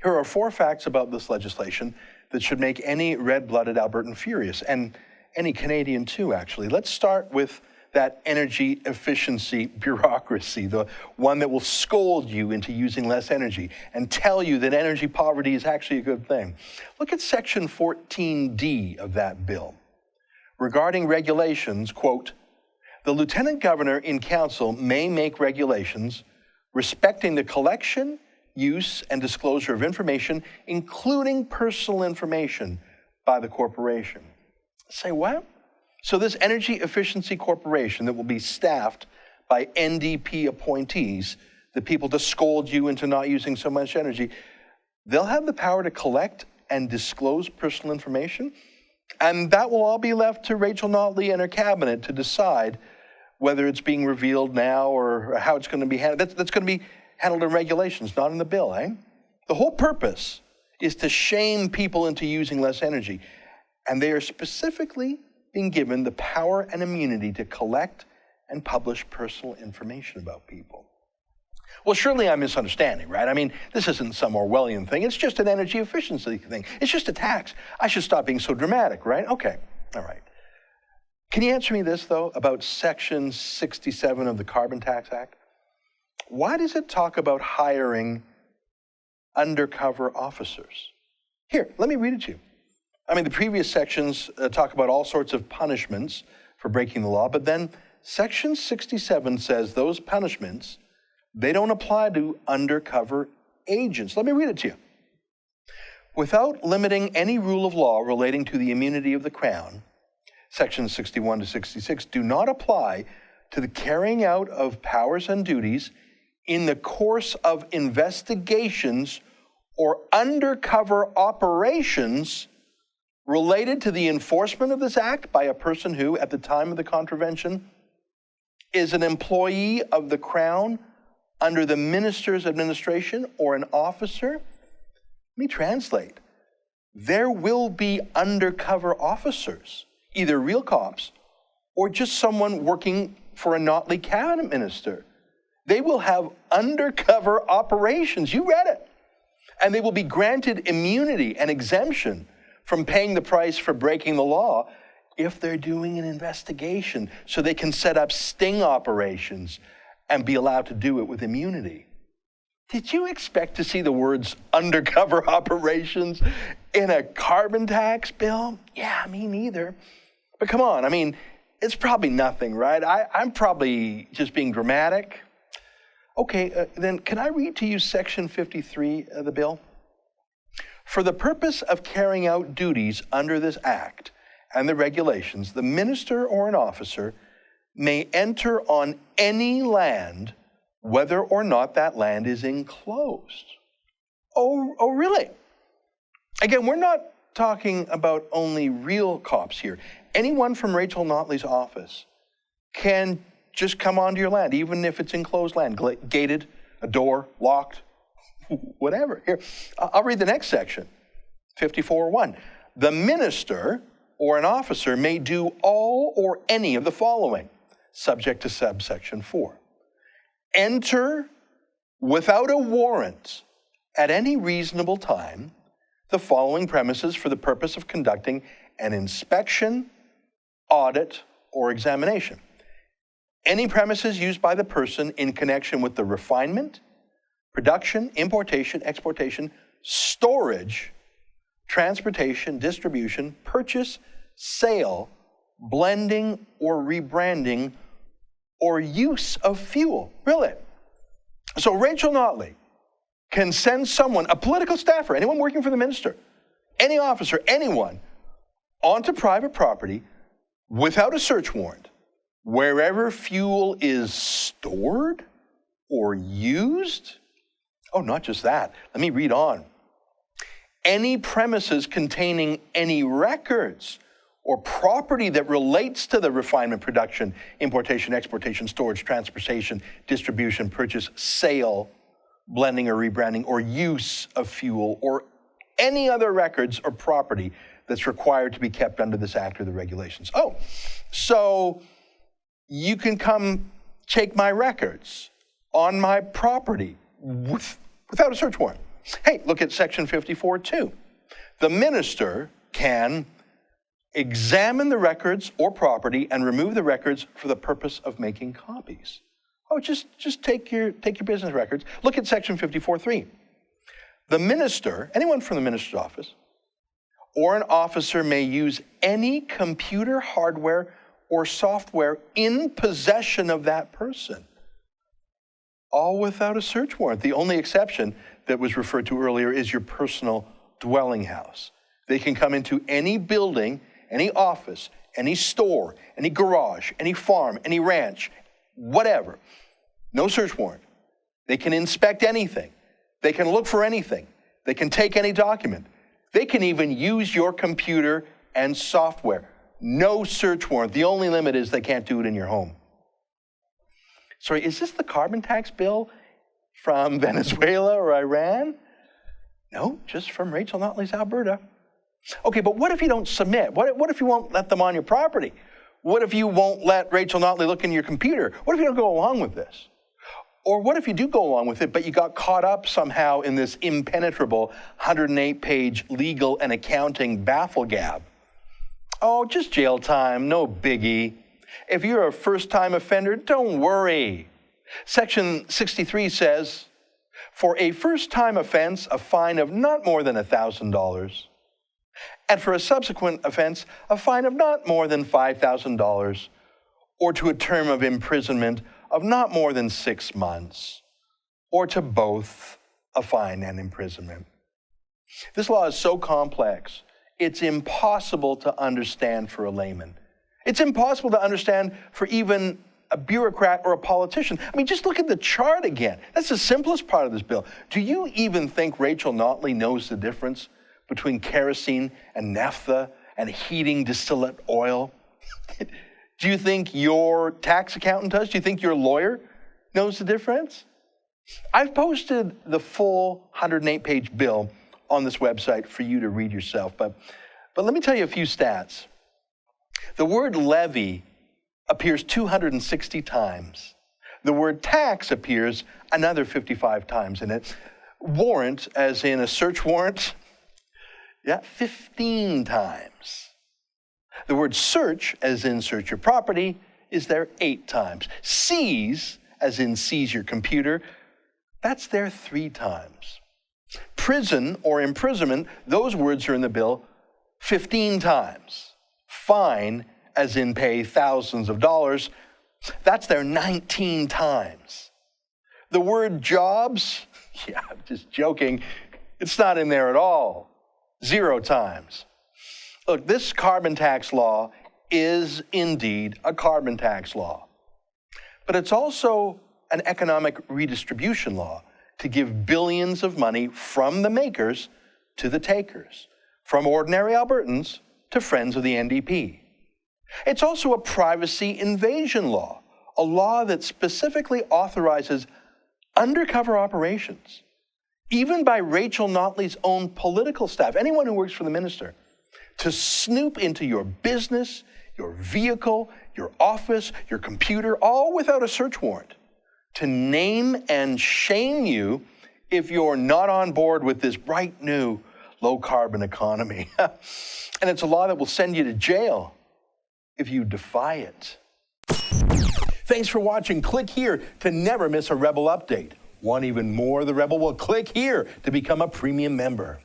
Here are 4 facts about this legislation that should make any red-blooded Albertan furious, and any Canadian too, actually. Let's start with that energy efficiency bureaucracy, the one that will scold you into using less energy and tell you that energy poverty is actually a good thing. Look at Section 14D of that bill. Regarding regulations, quote, "The Lieutenant Governor in Council may make regulations respecting the collection, use, and disclosure of information, including personal information, by the corporation." Say what? So this energy efficiency corporation that will be staffed by NDP appointees, the people to scold you into not using so much energy, they'll have the power to collect and disclose personal information, and that will all be left to Rachel Notley and her cabinet to decide whether it's being revealed now or how it's going to be handled. That's going to be handled in regulations, not in the bill, eh? The whole purpose is to shame people into using less energy, and they are specifically being given the power and immunity to collect and publish personal information about people. Well, surely I'm misunderstanding, right? I mean, this isn't some Orwellian thing. It's just an energy efficiency thing. It's just a tax. I should stop being so dramatic, right? Okay, all right. Can you answer me this, though, about Section 67 of the Carbon Tax Act? Why does it talk about hiring undercover officers? Here, let me read it to you. I mean, the previous sections talk about all sorts of punishments for breaking the law, but then Section 67 says those punishments, they don't apply to undercover agents. Let me read it to you. Without limiting any rule of law relating to the immunity of the Crown, Sections 61 to 66 do not apply to the carrying out of powers and duties in the course of investigations or undercover operations related to the enforcement of this act by a person who, at the time of the contravention, is an employee of the Crown under the minister's administration or an officer. Let me translate. There will be undercover officers, either real cops or just someone working for a Notley cabinet minister. They will have undercover operations. You read it. And they will be granted immunity and exemption from paying the price for breaking the law if they're doing an investigation, so they can set up sting operations and be allowed to do it with immunity. Did you expect to see the words undercover operations in a carbon tax bill? Yeah, me neither. But come on, I mean, it's probably nothing, right? I'm probably just being dramatic. Okay, then can I read to you Section 53 of the bill? For the purpose of carrying out duties under this act and the regulations, the minister or an officer may enter on any land, whether or not that land is enclosed. Oh, really? Again, we're not talking about only real cops here. Anyone from Rachel Notley's office can just come onto your land, even if it's enclosed land, gated, a door, locked, whatever. Here, I'll read the next section, 54:1. The minister or an officer may do all or any of the following, subject to subsection 4. Enter without a warrant at any reasonable time the following premises for the purpose of conducting an inspection, audit, or examination. Any premises used by the person in connection with the refinement, production, importation, exportation, storage, transportation, distribution, purchase, sale, blending, or rebranding, or use of fuel. Really? So Rachel Notley can send someone, a political staffer, anyone working for the minister, any officer, anyone, onto private property without a search warrant, wherever fuel is stored or used. Oh, not just that. Let me read on. Any premises containing any records or property that relates to the refinement, production, importation, exportation, storage, transportation, distribution, purchase, sale, blending or rebranding, or use of fuel, or any other records or property that's required to be kept under this act or the regulations. Oh, so you can come take my records on my property without a search warrant. Hey, look at section 54.2. The minister can examine the records or property and remove the records for the purpose of making copies. Oh, just take your business records. Look at section 54.3. The minister, anyone from the minister's office, or an officer may use any computer hardware or software in possession of that person, all without a search warrant. The only exception that was referred to earlier is your personal dwelling house. They can come into any building, any office, any store, any garage, any farm, any ranch, whatever. No search warrant. They can inspect anything. They can look for anything. They can take any document. They can even use your computer and software. No search warrant. The only limit is they can't do it in your home. Sorry, is this the carbon tax bill from Venezuela or Iran? No, just from Rachel Notley's Alberta. Okay, but what if you don't submit? What if you won't let them on your property? What if you won't let Rachel Notley look in your computer? What if you don't go along with this? Or what if you do go along with it, but you got caught up somehow in this impenetrable 108-page legal and accounting baffle-gab? Oh, just jail time, no biggie. If you're a first-time offender, don't worry. Section 63 says, for a first-time offense, a fine of not more than $1,000, and for a subsequent offense, a fine of not more than $5,000, or to a term of imprisonment of not more than 6 months, or to both a fine and imprisonment. This law is so complex, it's impossible to understand for a layman. It's impossible to understand for even a bureaucrat or a politician. I mean, just look at the chart again. That's the simplest part of this bill. Do you even think Rachel Notley knows the difference between kerosene and naphtha and heating distillate oil? Do you think your tax accountant does? Do you think your lawyer knows the difference? I've posted the full 108-page bill on this website for you to read yourself, but let me tell you a few stats. The word levy appears 260 times. The word tax appears another 55 times in it. Warrant, as in a search warrant, 15 times. The word search, as in search your property, is there 8 times. Seize, as in seize your computer, that's there 3 times. Prison or imprisonment, those words are in the bill 15 times. Fine, as in pay thousands of dollars, that's there 19 times. The word jobs, I'm just joking, it's not in there at all. 0 times. Look, this carbon tax law is indeed a carbon tax law, but it's also an economic redistribution law to give billions of money from the makers to the takers, from ordinary Albertans to friends of the NDP. It's also a privacy invasion law, a law that specifically authorizes undercover operations, even by Rachel Notley's own political staff, anyone who works for the minister, to snoop into your business, your vehicle, your office, your computer, all without a search warrant, to name and shame you if you're not on board with this bright new low-carbon economy. And it's a law that will send you to jail if you defy it. Thanks for watching. Click here to never miss a Rebel update. Want even more of the Rebel? Well, click here to become a premium member.